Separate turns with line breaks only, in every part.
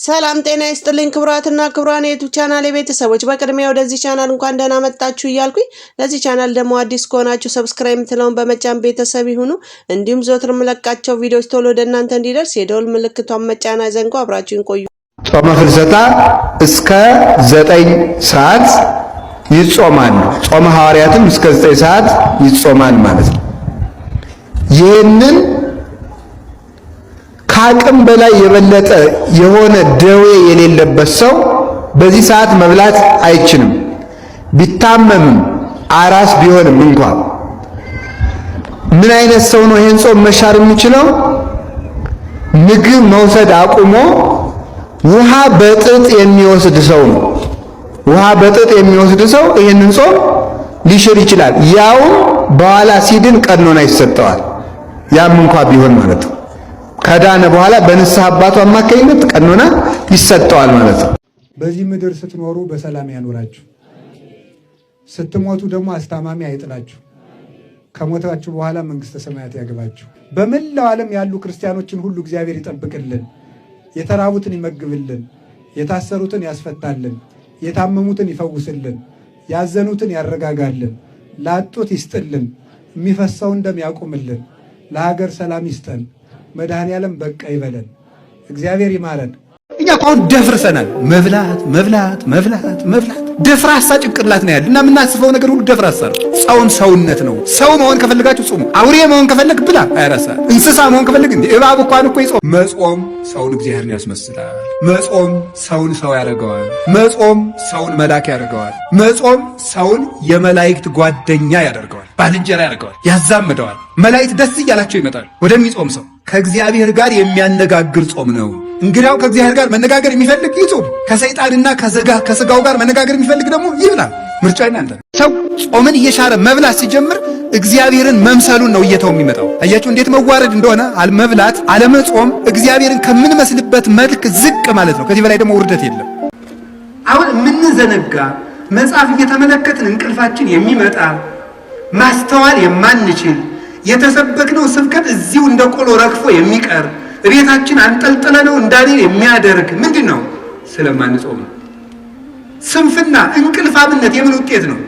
ሰላም ጤና ይስጥልኝ ክቡራትና ክቡራን የዩቲዩብ ቻናል ቤተሰቦች በቅድሚያ ወደዚህ ቻናል እንኳን ደህና መጣችሁ እያልኩኝ ለዚህ ቻናል ደግሞ አዲስ ከሆናችሁ ሰብስክራይብ ምትለውን በመጫን ቤተሰብ ይሁኑ። እንዲሁም ዘወትር መለቃቸው ቪዲዮዎች ቶሎ ወደ እናንተ እንዲደርስ የደወል ምልክቷን መጫን አይዘንጉ። አብራችሁን ቆዩ።
ጾመ ፍልሰታ እስከ 9 ሰዓት ይጾማል። ጾመ ሐዋርያትም እስከ 9 ሰዓት ይጾማል ማለት ነው። ይህንን ከአቅም በላይ የበለጠ የሆነ ደዌ የሌለበት ሰው በዚህ ሰዓት መብላት አይችልም። ቢታመምም አራስ ቢሆንም እንኳን ምን አይነት ሰው ነው ይሄን ጾም መሻር የሚችለው? ምግብ መውሰድ አቁሞ ውሃ በጥጥ የሚወስድ ሰው ነው። ውሃ በጥጥ የሚወስድ ሰው ይሄንን ጾም ሊሽር ይችላል። ያው በኋላ ሲድን ቀኖና ይሰጠዋል። ያም እንኳን ቢሆን ማለት ነው። ከዳነ በኋላ በንስሐ አባቱ አማካኝነት ቀኖና ይሰጠዋል ማለት ነው።
በዚህ ምድር ስትኖሩ በሰላም ያኖራችሁ፣ ስትሞቱ ደግሞ አስታማሚ አይጥላችሁ፣ ከሞታችሁ በኋላ መንግስተ ሰማያት ያግባችሁ። በመላው ዓለም ያሉ ክርስቲያኖችን ሁሉ እግዚአብሔር ይጠብቅልን፣ የተራቡትን ይመግብልን፣ የታሰሩትን ያስፈታልን፣ የታመሙትን ይፈውስልን፣ ያዘኑትን ያረጋጋልን፣ ላጡት ይስጥልን፣ የሚፈሰውን ደም ያቁምልን፣ ለሀገር ሰላም ይስጠን። መድኃኔዓለም በቃ ይበለን። እግዚአብሔር ይማረን።
እኛ አሁን ደፍርሰናል። መብላት ደፍራሳ ጭንቅላት ነው ያለ እና የምናስበው ነገር ሁሉ ደፍራሳ ነው። ጾም ሰውነት ነው። ሰው መሆን ከፈለጋችሁ ጾሙ። አውሬ መሆን ከፈለግ ብላ አይራሳ። እንስሳ መሆን ከፈለግ እንዴ እባብ እንኳን እኮ ይጾም። መጾም ሰውን እግዚአብሔርን ያስመስላል። መጾም ሰውን ሰው ያደርገዋል። መጾም ሰውን መልአክ ያደርገዋል። መጾም ሰውን የመላእክት ጓደኛ ያደርገዋል፣ ባልንጀራ ያደርገዋል፣ ያዛምደዋል። መላእክት ደስ እያላቸው ይመጣሉ ወደሚጾም ሰው። ከእግዚአብሔር ጋር የሚያነጋግር ጾም ነው። እንግዲያው ከእግዚአብሔር ጋር መነጋገር የሚፈልግ ይጾም። ከሰይጣንና ከስጋው ጋር መነጋገር የሚፈልግ ደግሞ ይብላ። ምርጫ እናንተ። ሰው ጾምን እየሻረ መብላት ሲጀምር እግዚአብሔርን መምሰሉን ነው እየተው የሚመጣው። አያችሁ እንዴት መዋረድ እንደሆነ። አለመብላት አለመጾም እግዚአብሔርን ከምንመስልበት መልክ ዝቅ ማለት ነው። ከዚህ በላይ ደግሞ ውርደት የለም።
አሁን የምንዘነጋ መጽሐፍ እየተመለከትን እንቅልፋችን የሚመጣ ማስተዋል የማንችል የተሰበክነው ስብከት እዚሁ እንደ ቆሎ ረግፎ የሚቀር ቤታችን አንጠልጥለነው እንዳሌል የሚያደርግ ምንድን ነው? ስለማንጾም ነው። ስንፍና እንቅልፋምነት የምን ውጤት ነው?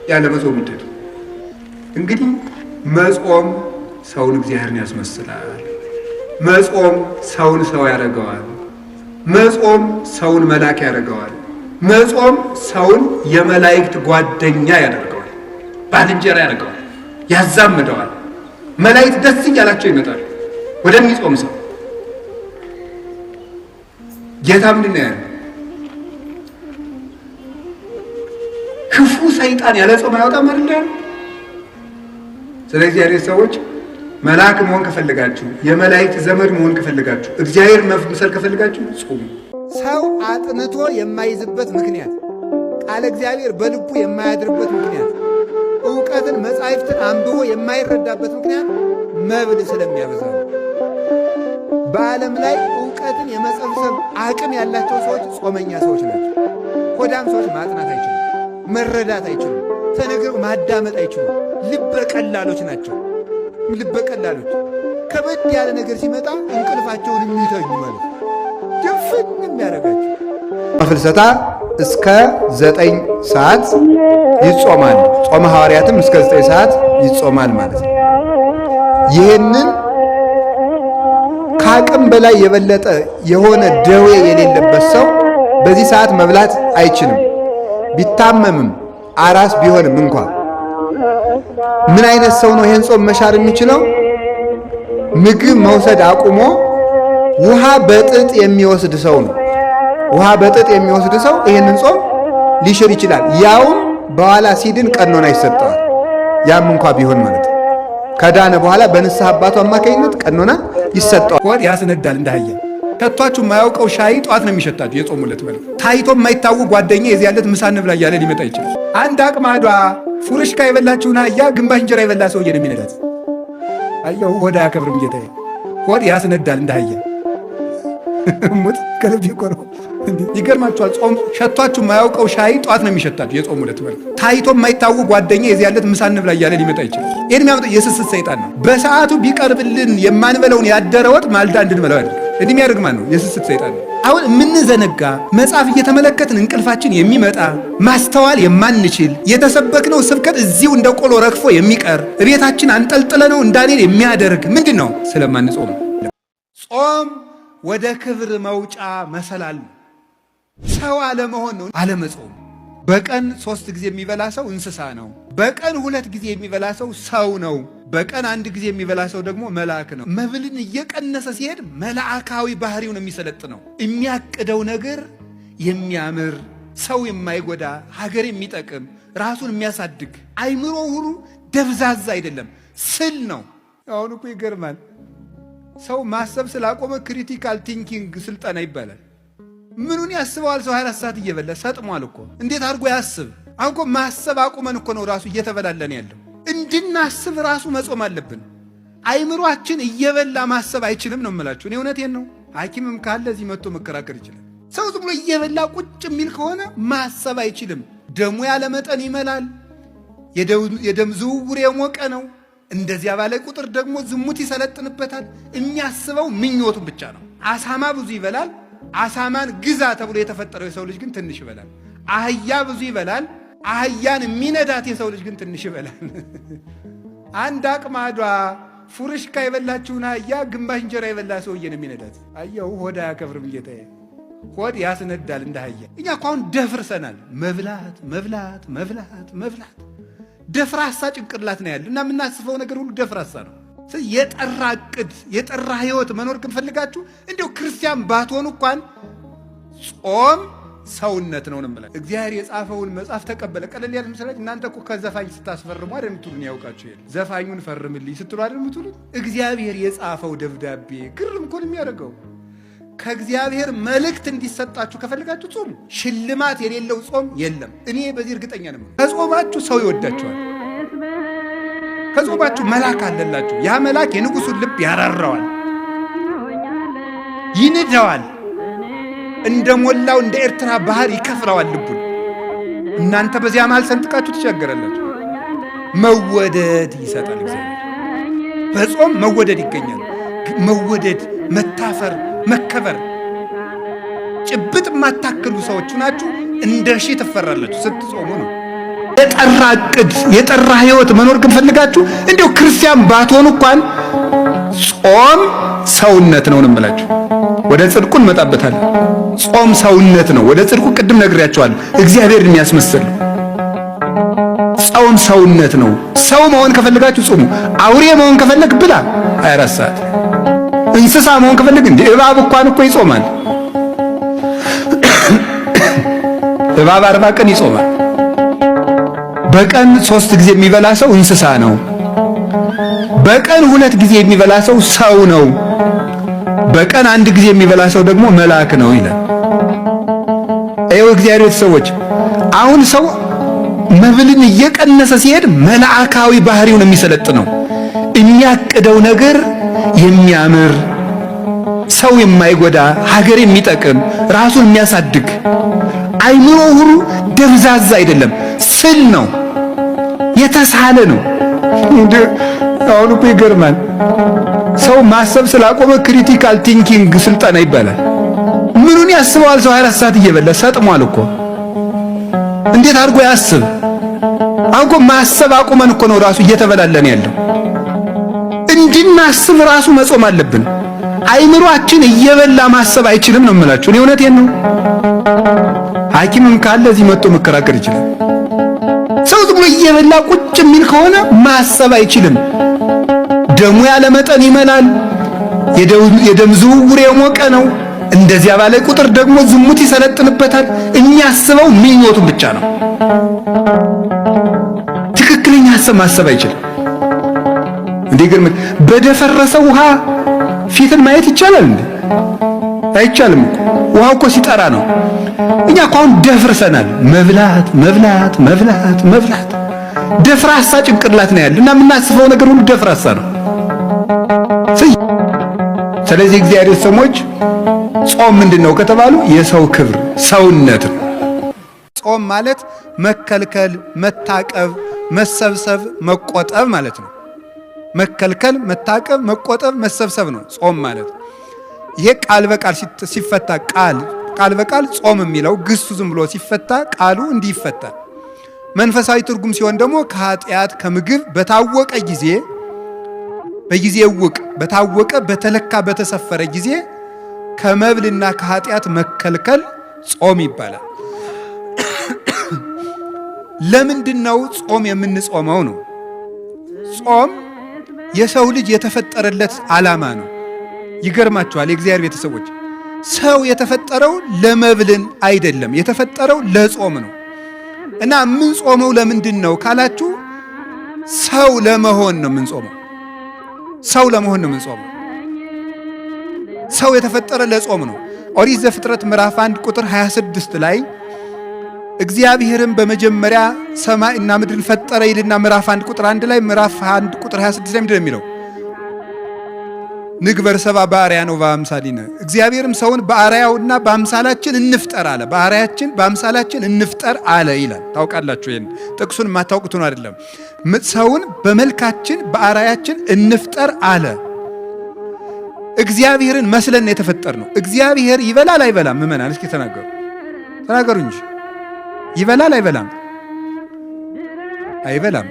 ያለ መጾም ውጤት። እንግዲህ መጾም ሰውን እግዚአብሔርን ያስመስላል። መጾም ሰውን ሰው ያደርገዋል። መጾም ሰውን መልአክ ያደርገዋል። መጾም ሰውን የመላእክት ጓደኛ ያደርገዋል፣ ባልንጀራ ያደርገዋል፣ ያዛምደዋል። መላእክት ደስ እያላቸው ይመጣሉ ወደሚጾም ሰው። ጌታ ምንድን ነው ያለው? ክፉ ሰይጣን ያለ ጾም አይወጣም አይደል? ስለዚህ ያሬ ሰዎች መልአክ መሆን ከፈለጋችሁ፣ የመላእክት ዘመድ መሆን ከፈለጋችሁ፣ እግዚአብሔር መምሰል ከፈለጋችሁ ጾሙ።
ሰው አጥንቶ የማይዝበት ምክንያት፣ ቃለ እግዚአብሔር በልቡ የማያድርበት ምክንያት፣ ዕውቀትን መጻሕፍትን አንብቦ የማይረዳበት ምክንያት መብል ስለሚያበዛ ነው። በዓለም ላይ ዕውቀትን የመሰብሰብ አቅም ያላቸው ሰዎች ጾመኛ ሰዎች ናቸው። ሆዳም ሰዎች ማጥናት አይችሉም፣ መረዳት አይችሉም፣ ተነግረው ማዳመጥ አይችሉም። ልበ ቀላሎች ናቸው። ልበ ቀላሎች ከበድ ያለ ነገር ሲመጣ እንቅልፋቸውን የሚተኙ ማለት ድፍን የሚያደርጋቸው።
ፍልሰታ እስከ 9 ሰዓት ይጾማል። ጾመ ሐዋርያትም እስከ 9 ሰዓት ይጾማል ማለት ነው። ይህንን ከአቅም በላይ የበለጠ የሆነ ደዌ የሌለበት ሰው በዚህ ሰዓት መብላት አይችልም። ቢታመምም አራስ ቢሆንም እንኳን ምን አይነት ሰው ነው ይሄን ጾም መሻር የሚችለው? ምግብ መውሰድ አቁሞ ውሃ በጥጥ የሚወስድ ሰው ነው። ውሃ በጥጥ የሚወስድ ሰው ይሄንን ጾም ሊሽር ይችላል። ያውም በኋላ ሲድን ቀኖና ይሰጠዋል። ያም እንኳን ቢሆን ማለት ነው። ከዳነ በኋላ በንስሐ አባቱ አማካኝነት ቀኖና ይሰጠዋል።
ሆድ ያስነዳል እንዳህያ። ከቷችሁ የማያውቀው ሻይ ጧት ነው የሚሸታችሁ የጾሙለት ማለት። ታይቶ የማይታወቅ ጓደኛ የዚያለት ምሳ እንብላ እያለ ሊመጣ ይችላል። አንድ አቅማዷ ፉርሽካ የበላችሁን አህያ ግንባሽ እንጀራ የበላ ሰውዬ ነው የሚነዳት። አየሁ ሆድ አያከብርም ጌታዬ። ሆድ ያስነዳል እንዳህያ። ሙት ከልብ ይቆረው። ይገርማችኋል። ጾም ሸቷችሁ የማያውቀው ሻይ ጧት ነው የሚሸታችሁ የጾሙለት ማለት። ታይቶ የማይታወቅ ጓደኛ የዚያለት ምሳ እንብላ እያለ ሊመጣ ይችላል። ይሄን የሚያመጣው የስስት ሰይጣን ነው። በሰዓቱ ቢቀርብልን የማንበለውን ያደረ ወጥ ማልዳ እንድንበላው ያደርጋል።
እንዲህ የሚያደርግ ማን ነው? የስስት ሰይጣን ነው። አሁን የምንዘነጋ መጽሐፍ እየተመለከትን እንቅልፋችን የሚመጣ ማስተዋል የማንችል የተሰበክነው ስብከት እዚሁ እንደ ቆሎ ረግፎ የሚቀር ቤታችን አንጠልጥለነው እንዳንሄድ የሚያደርግ ምንድን ነው? ስለማንጾም። ጾም ወደ ክብር መውጫ መሰላል ነው። ሰው አለመሆን ነው አለመጾም። በቀን 3 ጊዜ የሚበላ ሰው እንስሳ ነው። በቀን 2 ጊዜ የሚበላ ሰው ሰው ነው። በቀን 1 ጊዜ የሚበላ ሰው ደግሞ መልአክ ነው። መብልን እየቀነሰ ሲሄድ መልአካዊ ባህሪውን የሚሰለጥነው የሚያቅደው ነገር የሚያምር ሰው የማይጎዳ ሀገር የሚጠቅም ራሱን የሚያሳድግ አይምሮ ሁሉ ደብዛዛ አይደለም፣ ስል ነው። አሁን እኮ ይገርማል። ሰው ማሰብ ስላቆመ ክሪቲካል ቲንኪንግ ስልጠና ይባላል። ምኑን ያስበዋል? ሰው 24 ሰዓት እየበላ ሰጥሟል እኮ። እንዴት አድርጎ ያስብ? አሁን እኮ ማሰብ አቁመን እኮ ነው ራሱ እየተበላለን ያለው። እንድናስብ ራሱ መጾም አለብን። አይምሯችን እየበላ ማሰብ አይችልም ነው የምላችሁ። እኔ እውነቴን ነው። ሐኪምም ካለ እዚህ መጥቶ መከራከር ይችላል። ሰው ዝም ብሎ እየበላ ቁጭ የሚል ከሆነ ማሰብ አይችልም። ደሙ ያለ መጠን ይመላል። የደም ዝውውር የሞቀ ነው። እንደዚያ ባለ ቁጥር ደግሞ ዝሙት ይሰለጥንበታል። የሚያስበው ምኞቱን ብቻ ነው። አሳማ ብዙ ይበላል። አሳማን ግዛ ተብሎ የተፈጠረው የሰው ልጅ ግን ትንሽ ይበላል። አህያ ብዙ ይበላል። አህያን የሚነዳት የሰው ልጅ ግን ትንሽ ይበላል። አንድ አቅማዷ ፉርሽካ የበላችውን አህያ ግማሽ እንጀራ የበላ ሰውዬ ነው የሚነዳት። አየው፣ ሆድ አያከብርም ጌታዬ። ሆድ ያስነዳል እንደ አህያ። እኛ እኮ አሁን ደፍርሰናል። መብላት መብላት መብላት መብላት። ደፍራሳ ጭንቅላት ነው ያለ እና የምናስበው ነገር ሁሉ ደፍራሳ ነው። የጠራ ዕቅድ የጠራ ህይወት መኖር ክንፈልጋችሁ እንዲሁ ክርስቲያን ባትሆኑ እንኳን ጾም ሰውነት ነው እንምላለን። እግዚአብሔር የጻፈውን መጽሐፍ ተቀበለ። ቀለል ያለ ምስላች እናንተ እኮ ከዘፋኝ ስታስፈርሙ አይደል የምትሉን? ያውቃችሁ የለ ዘፋኙን ፈርምልኝ ስትሉ አይደል የምትሉን? እግዚአብሔር የጻፈው ደብዳቤ ግርም እኮ ነው የሚያደርገው። ከእግዚአብሔር መልእክት እንዲሰጣችሁ ከፈልጋችሁ ጾሙ። ሽልማት የሌለው ጾም የለም። እኔ በዚህ እርግጠኛ ነኝ። ከጾማችሁ ሰው ይወዳችኋል። ከጾማችሁ መልአክ አለላችሁ። ያ መልአክ የንጉሱን ልብ ያራራዋል፣ ይንደዋል፣ እንደሞላው እንደ ኤርትራ ባህር ይከፍለዋል ልቡን። እናንተ በዚያ መሃል ሰንጥቃችሁ ትቸገራላችሁ። መወደድ ይሰጣል እግዚአብሔር። በጾም መወደድ ይገኛል። መወደድ፣ መታፈር፣ መከበር። ጭብጥ የማታክሉ ሰዎች ናችሁ። እንደ ሺህ ትፈራላችሁ ስትጾሙ ነው። የጠራ ዕቅድ የጠራ ህይወት መኖር ክንፈልጋችሁ እንዲሁ ክርስቲያን ባትሆኑ እንኳን ጾም ሰውነት ነው እንምላችሁ። ወደ ጽድቁ እንመጣበታለን። ጾም ሰውነት ነው። ወደ ጽድቁ ቅድም ነግሬያችኋለሁ። እግዚአብሔርን የሚያስመስል ጾም ሰውነት ነው። ሰው መሆን ከፈልጋችሁ ጾሙ። አውሬ መሆን ከፈለግ ብላ 24 ሰዓት። እንስሳ መሆን ከፈለግ እንደ እባብ እንኳን እኮ ይጾማል። እባብ 40 ቀን ይጾማል። በቀን 3 ጊዜ የሚበላ ሰው እንስሳ ነው። በቀን 2 ጊዜ የሚበላ ሰው ሰው ነው። በቀን 1 ጊዜ የሚበላ ሰው ደግሞ መልአክ ነው ይላል። እግዚአብሔር ሰዎች አሁን ሰው መብልን እየቀነሰ ሲሄድ መልአካዊ ባህሪውን የሚሰለጥነው የሚያቅደው ነገር የሚያምር ሰው የማይጎዳ ሀገር የሚጠቅም ራሱን የሚያሳድግ አይምሮ ሁሉ ደብዛዛ አይደለም፣ ስል ነው፣ የተሳለ ነው። አሁን እኮ ይገርማል። ሰው ማሰብ ስላቆመ ክሪቲካል ቲንኪንግ ስልጠና ይባላል። ምኑን ያስበዋል? ሰው 24 ሰዓት እየበላ ሰጥሟል እኮ። እንዴት አድርጎ ያስብ? አሁን እኮ ማሰብ አቁመን እኮ ነው ራሱ እየተበላለን ያለው። እንድናስብ ራሱ መጾም አለብን። አይምሯችን እየበላ ማሰብ አይችልም ነው የምላችሁ። እኔ እውነቴን ነው። ሐኪምም ካለ እዚህ መጥቶ መከራከር ይችላል። ሰው ዝም ብሎ እየበላ ቁጭ የሚል ከሆነ ማሰብ አይችልም። ደሙ ያለ መጠን ይመላል። የደም ዝውውር የሞቀ ነው። እንደዚያ ባለ ቁጥር ደግሞ ዝሙት ይሰለጥንበታል። የሚያስበው ምኞቱን ብቻ ነው። ትክክለኛ ሐሳብ ማሰብ አይችልም። እንዲገርም በደፈረሰ ውሃ ፊትን ማየት ይቻላል እንዴ? አይቻልም እኮ። ውሃው እኮ ሲጠራ ነው። እኛ እኮ አሁን ደፍርሰናል። መብላት መብላት መብላት መብላት። ደፍራሳ ጭንቅላት ነው ያለ እና የምናስበው ነገር ሁሉ ደፍራሳ ነው። ስለዚህ እግዚአብሔር ሰዎች ጾም ምንድነው ከተባሉ የሰው ክብር ሰውነት ነው። ጾም ማለት መከልከል፣ መታቀብ፣ መሰብሰብ፣ መቆጠብ ማለት ነው። መከልከል፣ መታቀብ፣ መቆጠብ፣ መሰብሰብ ነው ጾም ማለት። ይሄ ቃል በቃል ሲፈታ ቃል በቃል ጾም የሚለው ግሱ ዝም ብሎ ሲፈታ ቃሉ እንዲህ ይፈታል። መንፈሳዊ ትርጉም ሲሆን ደግሞ ከኃጢአት ከምግብ በታወቀ ጊዜ በጊዜ ውቅ በታወቀ በተለካ በተሰፈረ ጊዜ ከመብልና ከኃጢአት መከልከል ጾም ይባላል። ለምንድነው ጾም የምንጾመው ነው? ጾም የሰው ልጅ የተፈጠረለት ዓላማ ነው። ይገርማችኋል የእግዚአብሔር ቤተሰቦች፣ ሰው የተፈጠረው ለመብልን አይደለም፣ የተፈጠረው ለጾም ነው። እና ምን ጾመው ለምንድን ነው ካላችሁ ሰው ለመሆን ነው የምንጾመው። ሰው ለመሆን ነው የምንጾመው። ሰው የተፈጠረ ለጾም ነው። ኦሪት ዘፍጥረት ምዕራፍ 1 ቁጥር 26 ላይ እግዚአብሔርም በመጀመሪያ ሰማይና ምድርን ፈጠረ ይልና ምዕራፍ 1 ቁጥር 1 ላይ ምዕራፍ 1 ቁጥር 26 ላይ ምንድን ነው የሚለው? ንግበር ሰብአ በአርአያነ ወበአምሳሊነ፣ እግዚአብሔርም ሰውን በአርአያውና በአምሳላችን እንፍጠር አለ። በአርአያችን በአምሳላችን እንፍጠር አለ ይላል። ታውቃላችሁ፣ ይሄን ጥቅሱን የማታውቁት ነው አይደለም። ሰውን በመልካችን በአርአያችን እንፍጠር አለ። እግዚአብሔርን መስለን የተፈጠር ነው። እግዚአብሔር ይበላል አይበላም? ምእመናን እስኪ ተናገሩ እንጂ ይበላል አይበላም? አይበላም።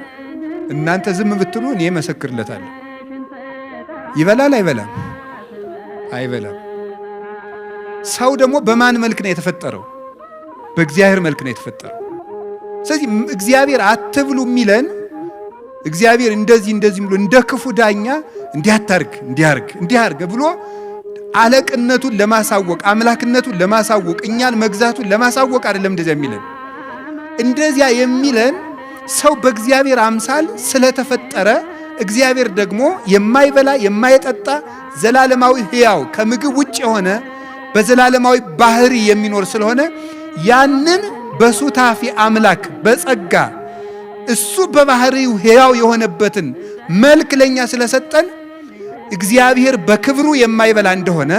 እናንተ ዝም ብትሉ እኔ መሰክርለታለሁ። ይበላል አይበላም? አይበላም። ሰው ደግሞ በማን መልክ ነው የተፈጠረው? በእግዚአብሔር መልክ ነው የተፈጠረው። ስለዚህ እግዚአብሔር አትብሉ የሚለን እግዚአብሔር እንደዚህ ብሎ እንደ ክፉ ዳኛ እንዲያታርግ እንዲያርግ ብሎ አለቅነቱን ለማሳወቅ አምላክነቱን ለማሳወቅ እኛን መግዛቱን ለማሳወቅ አይደለም እንደዚያ የሚለን። እንደዚያ የሚለን ሰው በእግዚአብሔር አምሳል ስለተፈጠረ እግዚአብሔር ደግሞ የማይበላ የማይጠጣ ዘላለማዊ ሕያው ከምግብ ውጭ የሆነ በዘላለማዊ ባህሪ የሚኖር ስለሆነ ያንን በሱታፊ አምላክ በጸጋ እሱ በባህሪው ሕያው የሆነበትን መልክ ለኛ ስለሰጠን እግዚአብሔር በክብሩ የማይበላ እንደሆነ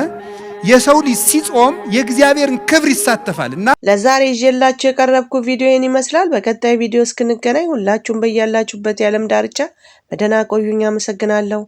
የሰው ልጅ ሲጾም የእግዚአብሔርን ክብር ይሳተፋል። እና
ለዛሬ ይዤላችሁ የቀረብኩ ቪዲዮን ይመስላል። በቀጣይ ቪዲዮ እስክንገናኝ ሁላችሁም በያላችሁበት የዓለም ዳርቻ በደህና ቆዩኝ። አመሰግናለሁ።